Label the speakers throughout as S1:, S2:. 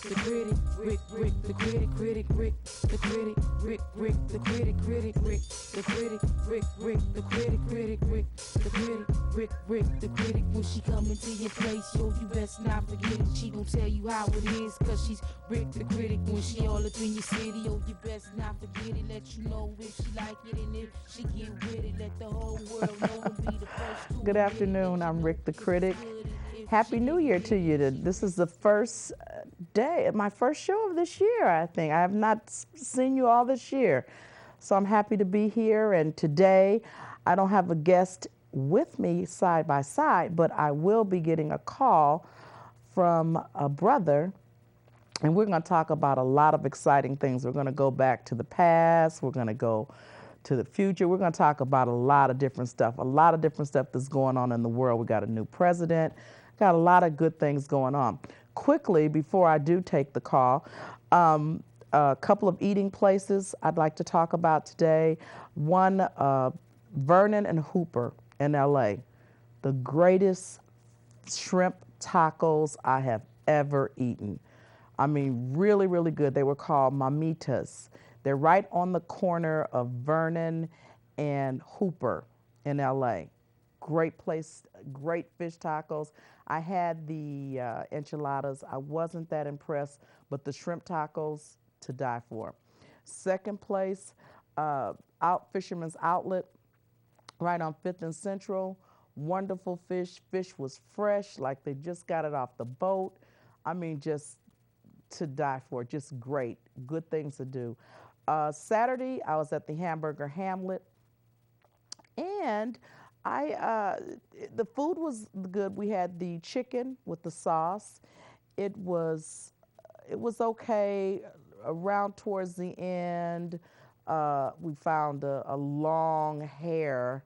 S1: the critic, Rick, the critic, Rick, the critic, Rick, the critic, Rick, the critic, Rick, the critic, Rick, the critic, Rick, the critic. When she come into your place, yo, you best not forget it. She gon' tell you how it is, cause she's Rick, the critic. When she all up in your city, yo, you best not forget it. Let you know if she like it, and if she get with it, let the whole world know and be the first to.
S2: Good afternoon, I'm Rick the Critic. Happy New Year to you. This is the first day, my first show of this year, I think. I have not seen you all this year. So I'm happy to be here, and today I don't have a guest with me side by side, but I will be getting a call from a brother, and we're going to talk about a lot of exciting things. We're going to go back to the past, we're going to go to the future. We're going to talk about a lot of different stuff that's going on in the world. We got a new president, got a lot of good things going on. Quickly, before I do take the call, a couple of eating places I'd like to talk about today. One, Vernon and Hooper in LA, the greatest shrimp tacos I have ever eaten. I mean, really, really good. They were called Mamitas. They're right on the corner of Vernon and Hooper in LA. Great place, great fish tacos. I had the enchiladas. I wasn't that impressed, but the shrimp tacos, to die for. Second place, Fisherman's Outlet, right on 5th and Central. Wonderful fish. Fish was fresh, like they just got it off the boat. I mean, just to die for. Just great. Good things to do. Saturday, I was at the Hamburger Hamlet, and the food was good. We had the chicken with the sauce. It was okay. Around towards the end, we found a long hair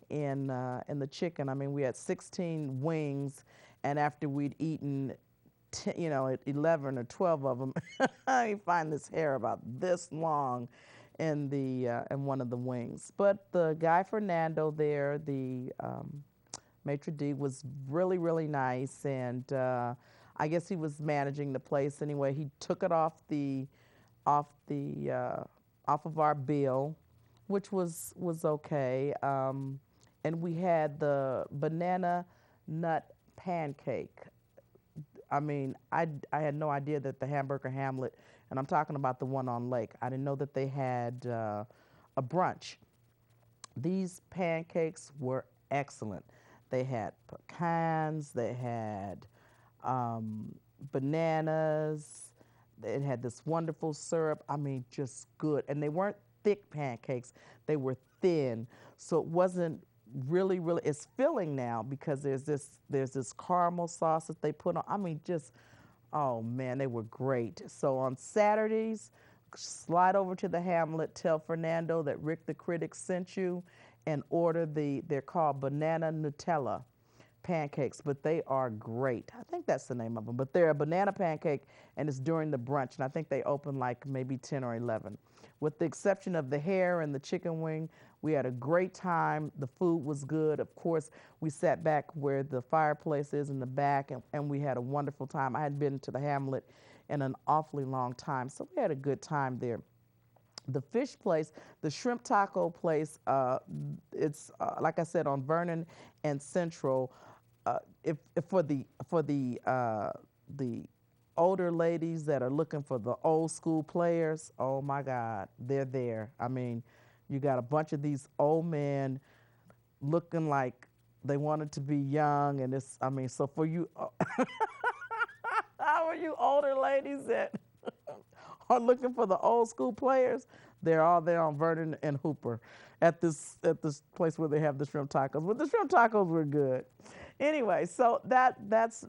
S2: in the chicken. I mean, we had 16 wings, and after we'd eaten 11 or 12 of them, you find this hair about this long in one of the wings. But the guy Fernando there, the maitre d', was really, really nice, and I guess he was managing the place anyway. He took it off of our bill, which was okay. And we had the banana nut pancake. I mean, I had no idea that the Hamburger Hamlet, and I'm talking about the one on Lake, I didn't know that they had a brunch. These pancakes were excellent. They had pecans, they had bananas, it had this wonderful syrup. I mean, just good. And they weren't thick pancakes, they were thin. So it wasn't really, really, it's filling now because there's this caramel sauce that they put on. I mean, just, oh man, they were great. So on Saturdays, slide over to the Hamlet, tell Fernando that Rick the Critic sent you, and order they're called banana Nutella pancakes, but they are great. I think that's the name of them, but they're a banana pancake, and it's during the brunch, and I think they open like maybe 10 or 11. With the exception of the hair and the chicken wing, we had a great time. The food was good. Of course, we sat back where the fireplace is in the back, and we had a wonderful time. I hadn't been to the Hamlet in an awfully long time, so we had a good time there. The fish place, the shrimp taco place, it's like I said, on Vernon and Central. If for the older ladies that are looking for the old school players, oh my God, they're there. I mean, you got a bunch of these old men looking like they wanted to be young, and so for you, how are you older ladies that are looking for the old school players? They're all there on Vernon and Hooper at this place where they have the shrimp tacos. But the shrimp tacos were good. Anyway, so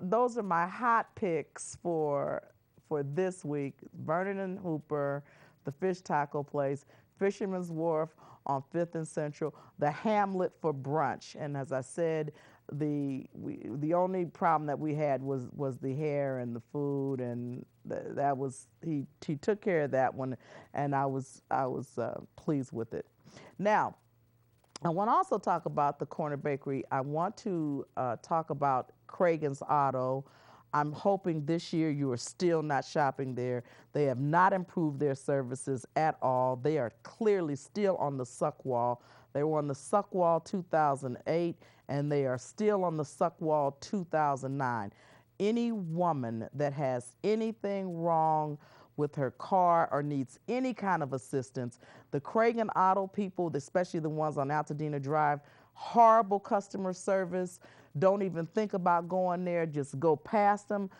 S2: those are my hot picks for this week. Vernon and Hooper, the fish taco place, Fisherman's Wharf on 5th and Central, the Hamlet for brunch. And as I said, the only problem that we had was the hair and the food, and that was he took care of that one, and I was pleased with it. Now, I want to also talk about the Corner Bakery. I want to talk about Cragen's Auto. I'm hoping this year you are still not shopping there. They have not improved their services at all. They are clearly still on the suck wall. They were on the suck wall 2008, and they are still on the suck wall 2009. Any woman that has anything wrong with her car or needs any kind of assistance, the Cragen Auto people, especially the ones on Altadena Drive, horrible customer service. Don't even think about going there. Just go past them,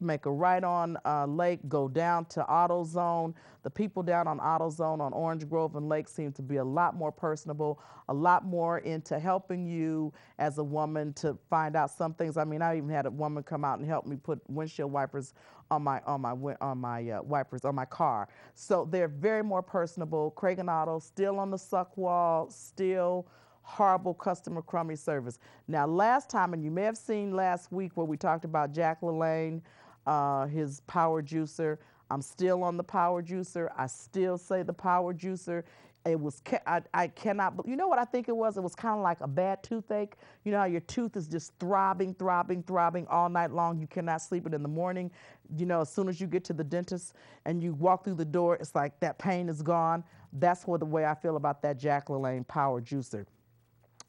S2: make a right on Lake, go down to AutoZone. The people down on AutoZone on Orange Grove and Lake seem to be a lot more personable, a lot more into helping you as a woman to find out some things. I mean, I even had a woman come out and help me put windshield wipers on my wipers on my car. So they're very more personable. Cragen Auto still on the suck wall, still horrible customer crummy service. Now, last time, and you may have seen last week where we talked about Jack LaLanne, his power juicer. I'm still on the power juicer. I still say the power juicer. It was, I cannot, you know what I think it was? It was kind of like a bad toothache. You know how your tooth is just throbbing, throbbing, throbbing all night long. You cannot sleep it in the morning. You know, as soon as you get to the dentist and you walk through the door, it's like that pain is gone. That's what the way I feel about that Jack LaLanne power juicer.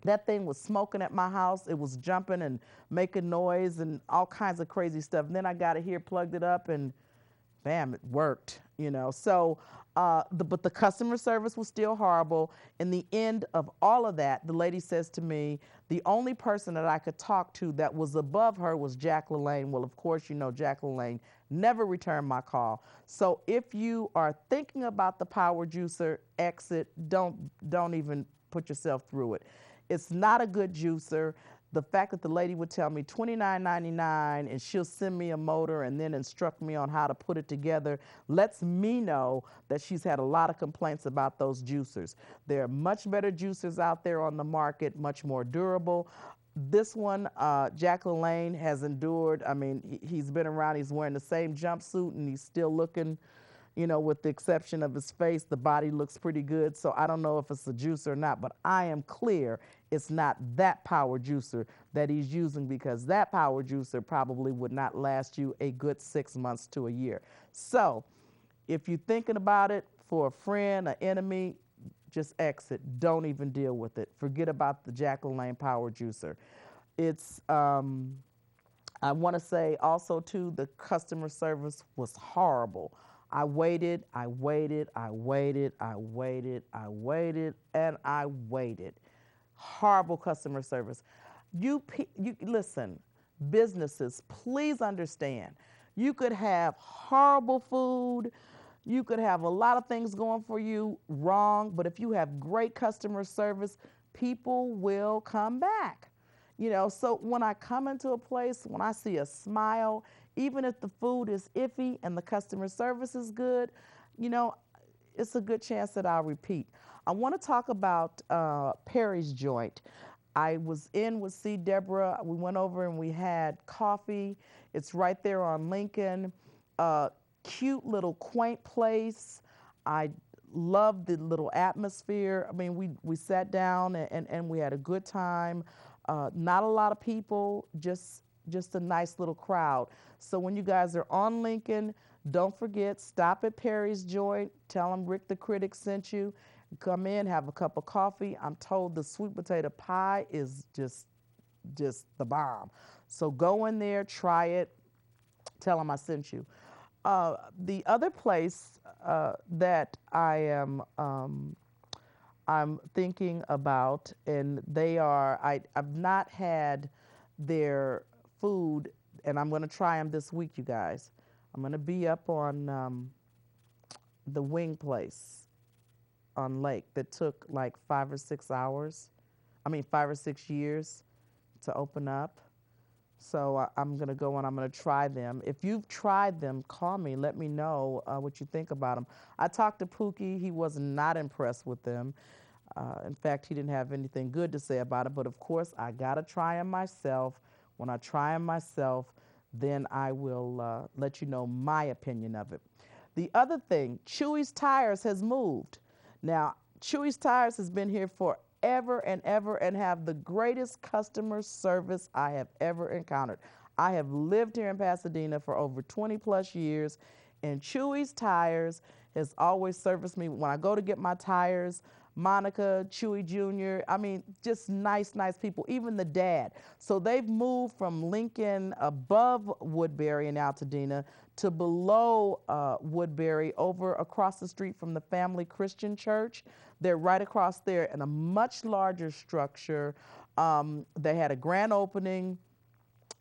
S2: That thing was smoking at my house. It was jumping and making noise and all kinds of crazy stuff. And then I got it here, plugged it up, and bam, it worked, you know. So, but the customer service was still horrible. In the end of all of that, the lady says to me, the only person that I could talk to that was above her was Jack LaLanne. Well, of course, you know, Jack LaLanne never returned my call. So if you are thinking about the power juicer, exit. Don't even put yourself through it. It's not a good juicer. The fact that the lady would tell me $29.99 and she'll send me a motor and then instruct me on how to put it together lets me know that she's had a lot of complaints about those juicers. There are much better juicers out there on the market, much more durable. This one, Jack LaLanne has endured. I mean, he's been around, he's wearing the same jumpsuit and he's still looking, you know, with the exception of his face, the body looks pretty good. So I don't know if it's a juicer or not, but I am clear it's not that power juicer that he's using, because that power juicer probably would not last you a good 6 months to a year. So if you're thinking about it for a friend, an enemy, just exit. Don't even deal with it. Forget about the Jack LaLanne power juicer. It's, I want to say also too, the customer service was horrible. I waited, I waited, I waited, I waited, I waited, and I waited. Horrible customer service. You listen, businesses, please understand. You could have horrible food. You could have a lot of things going for you wrong, but if you have great customer service, people will come back. You know, so when I come into a place, when I see a smile, even if the food is iffy and the customer service is good, you know, it's a good chance that I'll repeat. I want to talk about Perry's Joint. I was in with C. Deborah. We went over and we had coffee. It's right there on Lincoln. Cute little quaint place. I love the little atmosphere. I mean, we sat down and we had a good time. Not a lot of people, just a nice little crowd. So when you guys are on Lincoln, don't forget, stop at Perry's Joint. Tell them Rick the Critic sent you. Come in, have a cup of coffee. I'm told the sweet potato pie is just the bomb. So go in there, try it. Tell them I sent you. The other place that I'm thinking about, and I've not had their food, and I'm going to try them this week, you guys. I'm going to be up on the wing place on Lake that took like 5 or 6 hours. 5 or 6 years to open up. So I'm going to go and I'm going to try them. If you've tried them, call me. Let me know what you think about them. I talked to Pookie. He was not impressed with them. In fact, he didn't have anything good to say about it. But of course, I got to try them myself. When I try them myself, then I will let you know my opinion of it. The other thing, Chewy's Tires has moved. Now, Chewy's Tires has been here forever and ever and have the greatest customer service I have ever encountered. I have lived here in Pasadena for over 20 plus years, and Chewy's Tires has always serviced me when I go to get my tires. Monica, Chewy Jr., I mean, just nice, nice people, even the dad. So they've moved from Lincoln above Woodbury in Altadena to below Woodbury over across the street from the Family Christian Church. They're right across there in a much larger structure. They had a grand opening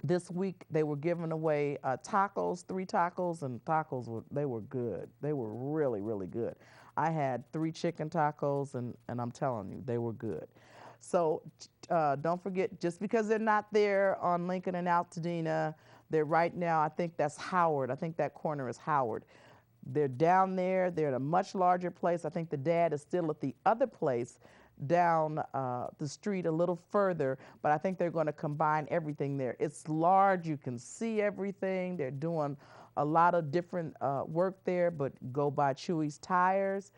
S2: this week. They were giving away tacos, 3 tacos, and they were good. They were really, really good. I had 3 chicken tacos, and I'm telling you, they were good. So don't forget, just because they're not there on Lincoln and Altadena, they're right now, I think that's Howard. I think that corner is Howard. They're down there. They're at a much larger place. I think the dad is still at the other place down the street a little further, but I think they're going to combine everything there. It's large. You can see everything. They're doing a lot of different work there, but go by Chewy's Tires.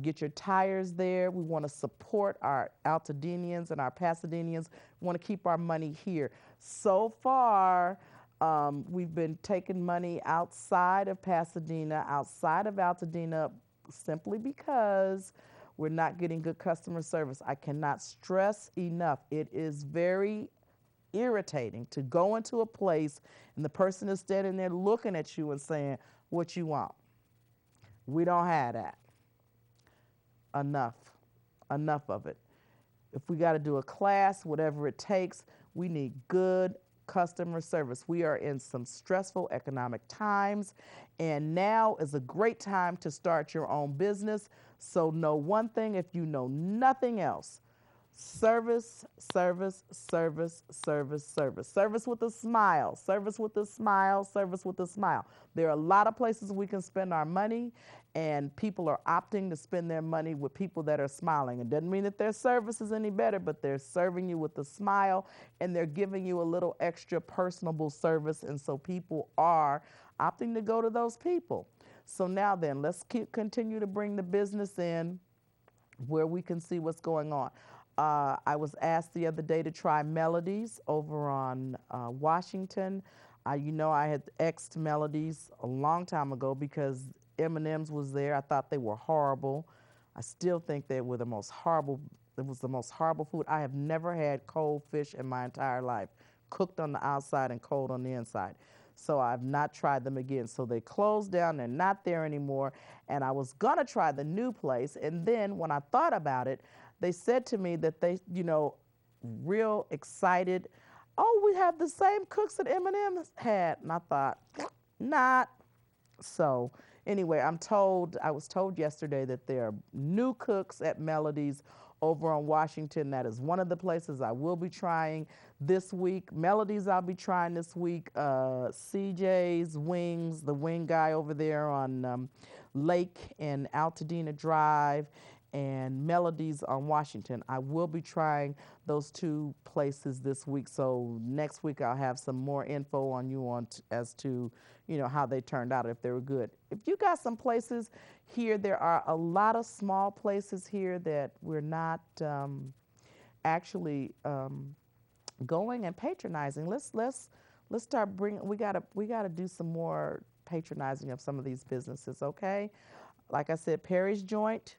S2: Get your tires there. We want to support our Altadenians and our Pasadenians. We want to keep our money here. So far, we've been taking money outside of Pasadena, outside of Altadena, simply because we're not getting good customer service. I cannot stress enough. It is very irritating to go into a place and the person is standing there looking at you and saying, "What you want?" We don't have that. Enough of it. If we got to do a class, whatever it takes, we need good customer service. We are in some stressful economic times, and now is a great time to start your own business. So know one thing, if you know nothing else: service, service, service, service, service. Service with a smile, service with a smile, service with a smile. There are a lot of places we can spend our money, and people are opting to spend their money with people that are smiling. It doesn't mean that their service is any better, but they're serving you with a smile, and they're giving you a little extra personable service, and so people are opting to go to those people. So now then, let's continue to bring the business in where we can see what's going on. I was asked the other day to try Melodies over on Washington. I had X'd Melodies a long time ago because M&M's was there. I thought they were horrible. I still think they were the most horrible. It was the most horrible food. I have never had cold fish in my entire life, cooked on the outside and cold on the inside. So I've not tried them again. So they closed down. They're not there anymore. And I was going to try the new place. And then when I thought about it, they said to me that they, real excited, "Oh, we have the same cooks that M&M had." And I thought, not. So anyway, I was told yesterday that there are new cooks at Melodies over on Washington. That is one of the places I will be trying this week. Melodies I'll be trying this week. CJ's Wings, the wing guy over there on Lake and Altadena Drive, and Melodies on Washington. I will be trying those 2 places this week. So next week I'll have some more info on you as to how they turned out, if they were good. If you got some places here, there are a lot of small places here that we're not actually going and patronizing. Let's start bringing. We gotta do some more patronizing of some of these businesses. Okay, like I said, Perry's Joint.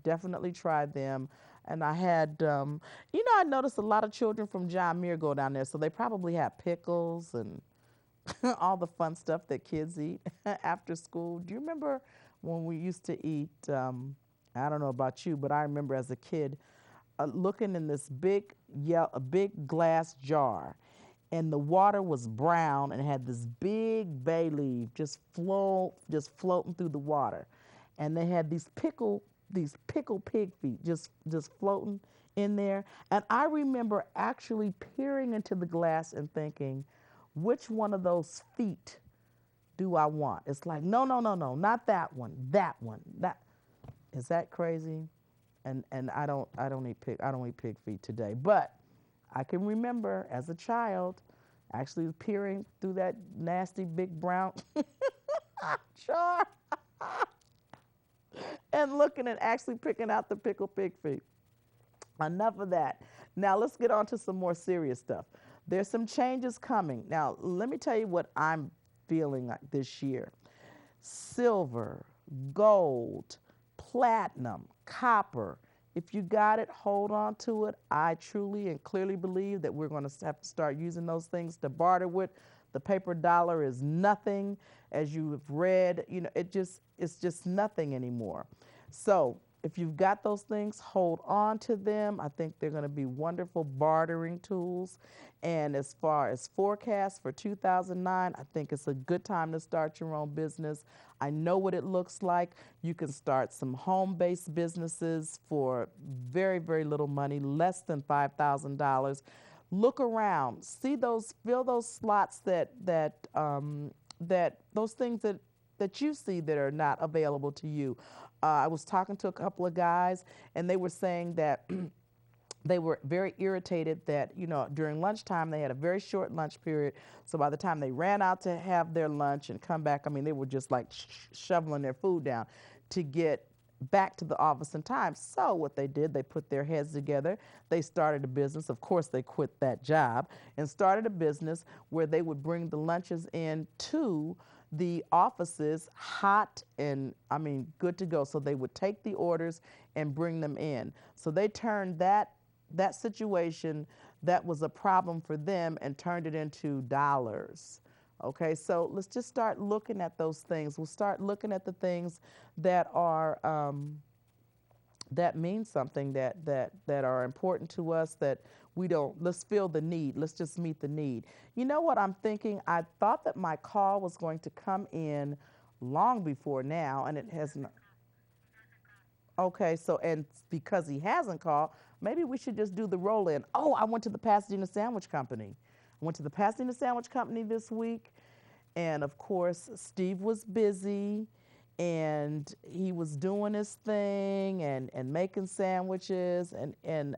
S2: Definitely tried them. And I had, I noticed a lot of children from John Muir go down there, so they probably have pickles and all the fun stuff that kids eat after school. Do you remember when we used to eat, I don't know about you, but I remember as a kid looking in this big glass jar, and the water was brown and it had this big bay leaf just floating through the water. And they had these pickled pig feet just floating in there. And I remember actually peering into the glass and thinking, which one of those feet do I want? It's like, no, not that one, that one. Is that crazy? And I don't eat pig feet today. But I can remember as a child actually peering through that nasty big brown jar. And looking and actually picking out the pickled pig feet. Enough of that. Now let's get on to some more serious stuff. There's some changes coming. Now, let me tell you what I'm feeling like this year. Silver, gold, platinum, copper. If you got it, hold on to it. I truly and clearly believe that we're going to have to start using those things to barter with. The paper dollar is nothing, as you have read. You know, it's just nothing anymore. So if you've got those things, hold on to them. I think they're going to be wonderful bartering tools. And as far as forecasts for 2009, I think it's a good time to start your own business. I know what it looks like. You can start some home-based businesses for very, very little money, less than $5,000. Look around, see those, fill those slots that those things that you see that are not available to you. I was talking to a couple of guys, and they were saying that they were very irritated that, you know, during lunchtime they had a very short lunch period. So by the time they ran out to have their lunch and come back, I mean, they were just like shoveling their food down to get back to the office in time. So what they did, they put their heads together. They started a business. Of course, they quit that job and started a business where they would bring the lunches in to the offices hot and, I mean, good to go. So they would take the orders and bring them in. So they turned that situation that was a problem for them and turned it into dollars. Okay, so let's just start looking at those things. We'll start looking at the things that are that mean something, that are important to us, that we don't. Let's feel the need. Let's just meet the need. You know what I'm thinking? I thought that my call was going to come in long before now, and it has not. Okay, so and because he hasn't called, maybe we should just do the roll in. Oh, I went to the Pasadena Sandwich Company. I went to the Pasadena Sandwich Company this week, and of course, Steve was busy, and he was doing his thing and making sandwiches, and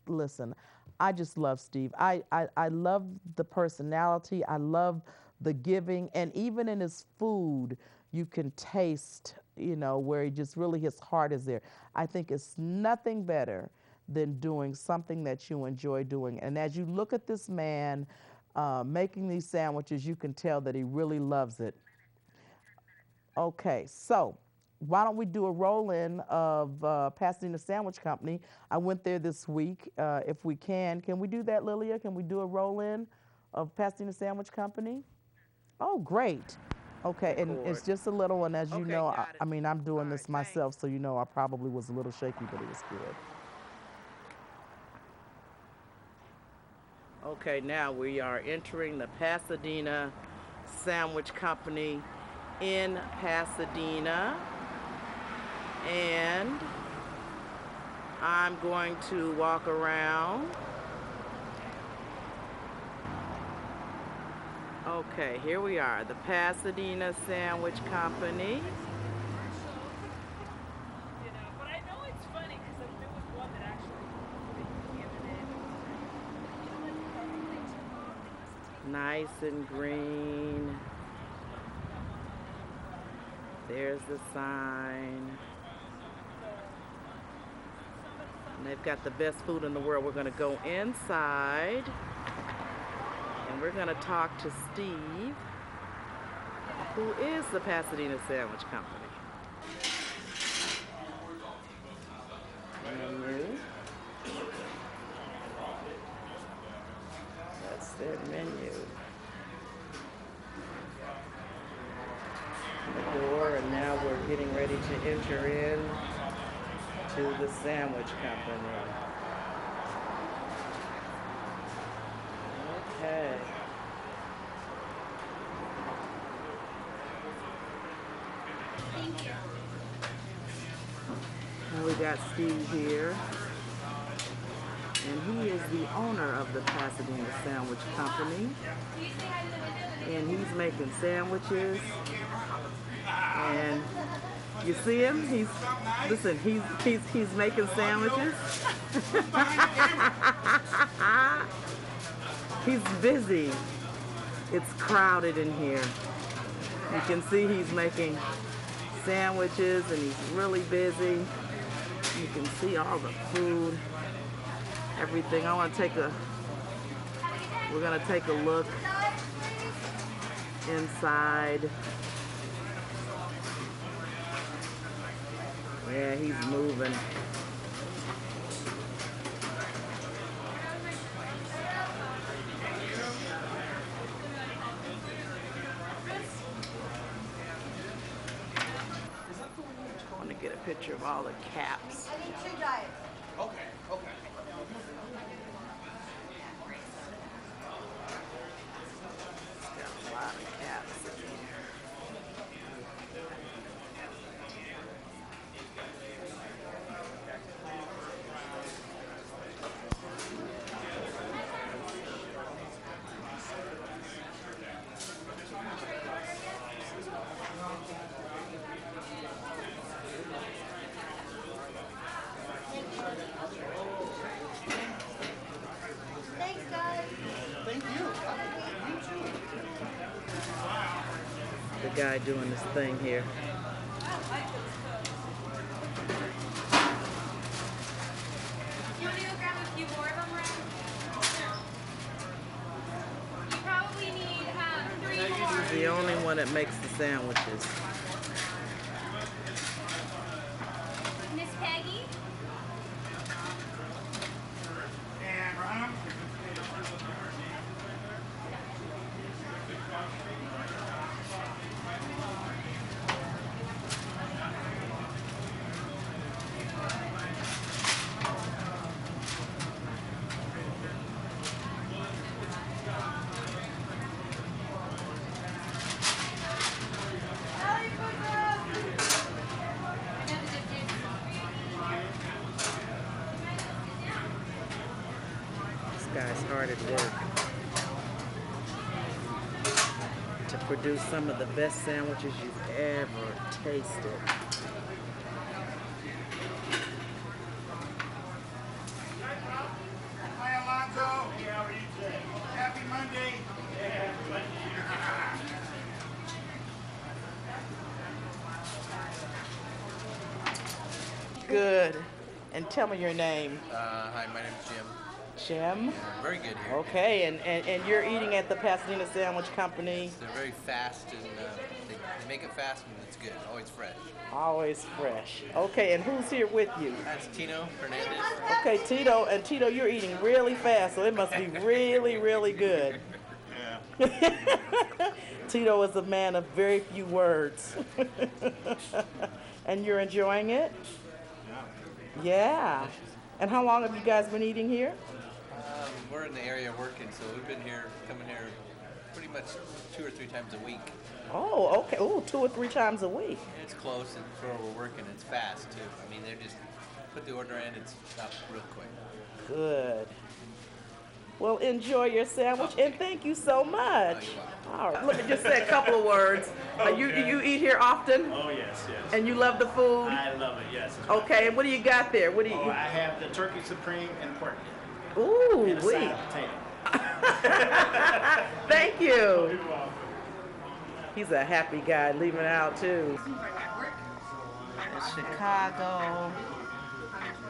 S2: listen, I just love Steve. I love the personality. I love the giving, and even in his food, you can taste, you know, where he just really, his heart is there. I think it's nothing better than doing something that you enjoy doing. And as you look at this man making these sandwiches, you can tell that he really loves it. Okay, so why don't we do a roll-in of Pasadena Sandwich Company? I went there this week. If we can we do that, Lilia? Can we do a roll-in of Pasadena Sandwich Company? Oh, great. Okay, and it's just a little one. As you know, I mean, I'm doing this myself, so you know I probably was a little shaky, but it was good. Okay, now we are entering the Pasadena Sandwich Company in Pasadena, and I'm going to walk around. Okay, here we are, the Pasadena Sandwich Company.
S3: But I know it's funny because there was one that actually
S2: Nice and green. There's the sign. And they've got the best food in the world. We're going to go inside. And we're going to talk to Steve, who is the Pasadena Sandwich Company. Menu. That's their menu. The door, and now we're getting ready to enter in to the Sandwich Company. Okay. Now we got Steve here, and he is the owner of the Pasadena Sandwich Company, and he's making sandwiches. And you see him? He's making sandwiches. He's busy. It's crowded in here. You can see he's making sandwiches and he's really busy. You can see all the food. everything. We're gonna take a look inside. Yeah, he's moving. I want to get a picture of all the caps.
S4: I need 2 diets.
S5: Okay.
S2: It's got a lot of caps in here.
S4: Thanks, guys.
S5: Thank you.
S2: The guy doing this thing here.
S6: You want to go grab a few more of them, Ren? You probably need 3 more.
S2: He's the only one that makes the sandwiches.
S6: Miss Peggy?
S2: This guy's hard at work to produce some of the best sandwiches you've ever tasted.
S5: Hi, Alonzo. How are you today? Happy Monday.
S2: Good. And tell me your name.
S7: Hi, my name's Jim.
S2: Jim?
S7: Very good here.
S2: Okay, and you're eating at the Pasadena Sandwich Company.
S7: They're very fast and they make it fast and it's good. Always fresh.
S2: Always fresh. Okay, and who's here with you?
S7: That's Tino Hernandez.
S2: Okay, Tito. And Tito, you're eating really fast, so it must be really, really good.
S5: Yeah.
S2: Tito is a man of very few words. And you're enjoying it? Yeah. And how long have you guys been eating here?
S7: We're in the area working, so we've been coming here pretty much 2 or 3 times a week.
S2: Oh, okay. Oh, 2 or 3 times a week.
S7: It's close and for where we're working, it's fast too. I mean, they're just put the order in, it's up real quick.
S2: Good. Well, enjoy your sandwich, and thank you so much. All right. Let me just say a couple of words. You eat here often,
S8: Oh, yes, yes.
S2: and you love the food?
S8: I love it, yes.
S2: Okay, and what do you got there? What do you?
S8: Oh, I have the turkey supreme and pork dip.
S2: Ooh,
S8: And a
S2: wee.
S8: side of potato.
S2: Thank you. He's a happy guy, leaving out too. The Chicago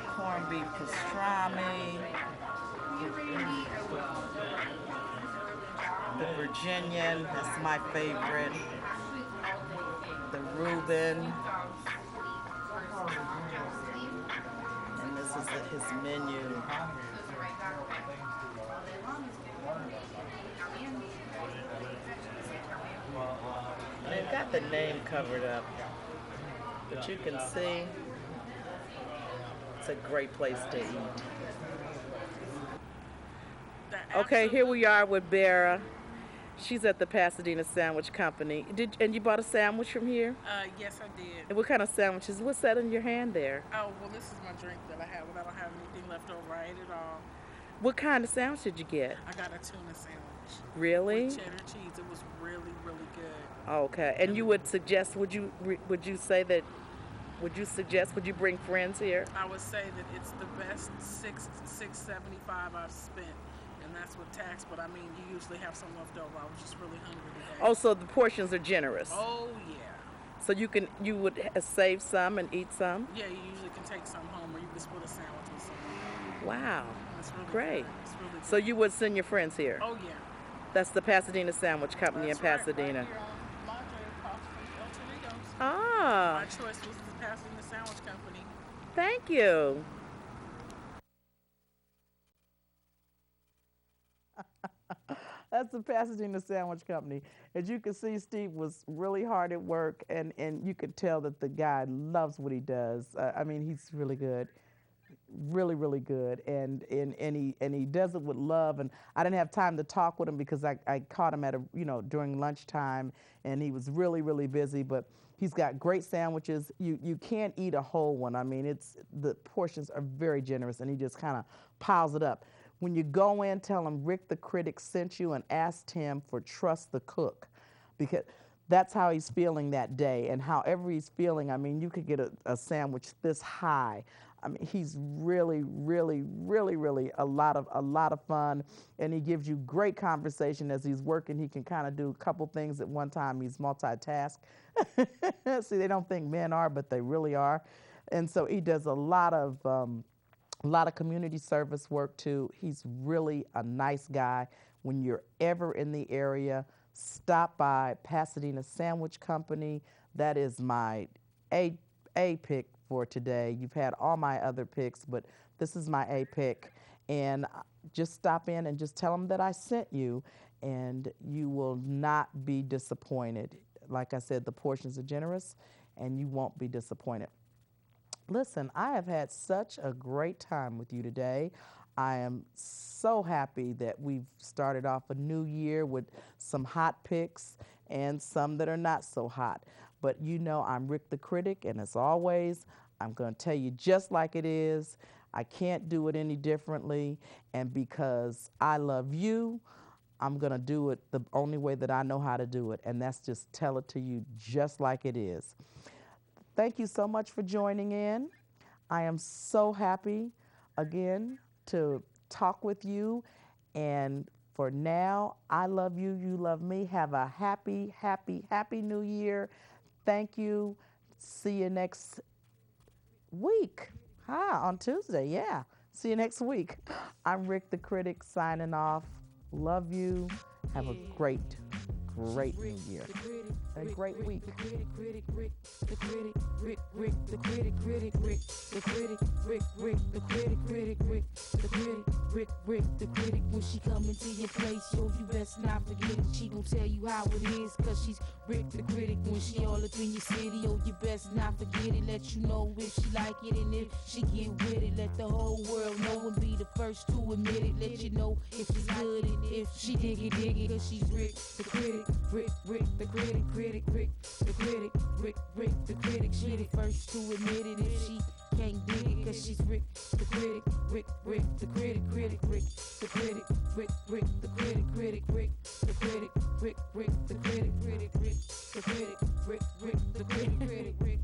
S2: corned beef pastrami. The Virginian, that's my favorite. The Reuben. And this is his menu. They've got the name covered up, but you can see it's a great place to eat. Okay, here we are with Bera. She's at the Pasadena Sandwich Company. And you bought a sandwich from here?
S3: Yes, I did.
S2: And what kind of sandwiches? What's that in your hand there?
S3: Oh, well, this is my drink that I have. When I don't have anything left over, I ate it all.
S2: What kind of sandwich did you get?
S3: I got a tuna sandwich.
S2: Really?
S3: With cheddar cheese. It was really, really good.
S2: Okay. And you would suggest? Would you bring friends here?
S3: I would say that it's the best $6.75 I've spent, and that's with tax. But I mean, you usually have some left over. I was just really hungry today.
S2: Oh, so the portions are generous.
S3: Oh yeah.
S2: So you would save some and eat some?
S3: Yeah, you usually can take some home, or you can split a sandwich with someone.
S2: Wow.
S3: It's really
S2: Great.
S3: good. It's really good.
S2: So you would send your friends here?
S3: Oh yeah.
S2: That's the Pasadena Sandwich Company
S3: That's
S2: in
S3: right,
S2: Pasadena.
S3: Right here on Madre across from El Torito's.
S2: Ah,
S3: My choice was the Pasadena Sandwich Company.
S2: thank you. That's the Pasadena Sandwich Company. As you can see, Steve was really hard at work, and you could tell that the guy loves what he does. I mean, he's really good, really, really good, and he does it with love. And I didn't have time to talk with him because I caught him at during lunchtime, and he was really, really busy. But he's got great sandwiches. You can't eat a whole one. I mean, the portions are very generous, and he just kind of piles it up. When you go in, tell him Rick the Critic sent you and asked him for Trust the Cook, because that's how he's feeling that day. And however he's feeling, I mean, you could get a sandwich this high. I mean, he's really, really, really, really a lot of fun, and he gives you great conversation as he's working. He can kind of do a couple things at one time. He's multitask. See, they don't think men are, but they really are. And so he does a lot of community service work too. He's really a nice guy. When you're ever in the area, stop by Pasadena Sandwich Company. That is my A pick for today. You've had all my other picks, but this is my A pick. And just stop in and just tell them that I sent you, and you will not be disappointed. Like I said, the portions are generous, and you won't be disappointed. Listen, I have had such a great time with you today. I am so happy that we've started off a new year with some hot picks and some that are not so hot. But you know I'm Rick the Critic, and as always, I'm going to tell you just like it is. I can't do it any differently, and because I love you, I'm going to do it the only way that I know how to do it, and that's just tell it to you just like it is. Thank you so much for joining in. I am so happy, again, to talk with you. And for now, I love you, you love me. Have a happy, happy, happy New Year. Thank you. See you next week. On Tuesday, yeah. See you next week. I'm Rick the Critic signing off. Love you. Have a great New Year. A great week.
S1: The critic, Rick, the critic, Rick, the critic, Rick, the critic, Rick, the critic, Rick, the critic, Rick, the critic. When she come into your place, yo, you best not forget it. She gon' tell you how it is, cause she's Rick the critic. When she all up in your city, yo, you best not forget it. Let you know if she like it, and if she get with it, let the whole world know and be the first to admit it. Let you know if she's good and if she dig it, cause she's Rick the critic, Rick, the critic, Rick, the critic, Rick, the critic. She the first to admit it if she can't dig it, cause she's Rick the critic, Rick, the critic, Rick, the critic, Rick, the critic, Rick, the critic, Rick, the critic, Rick, the critic, Rick, the critic, Rick.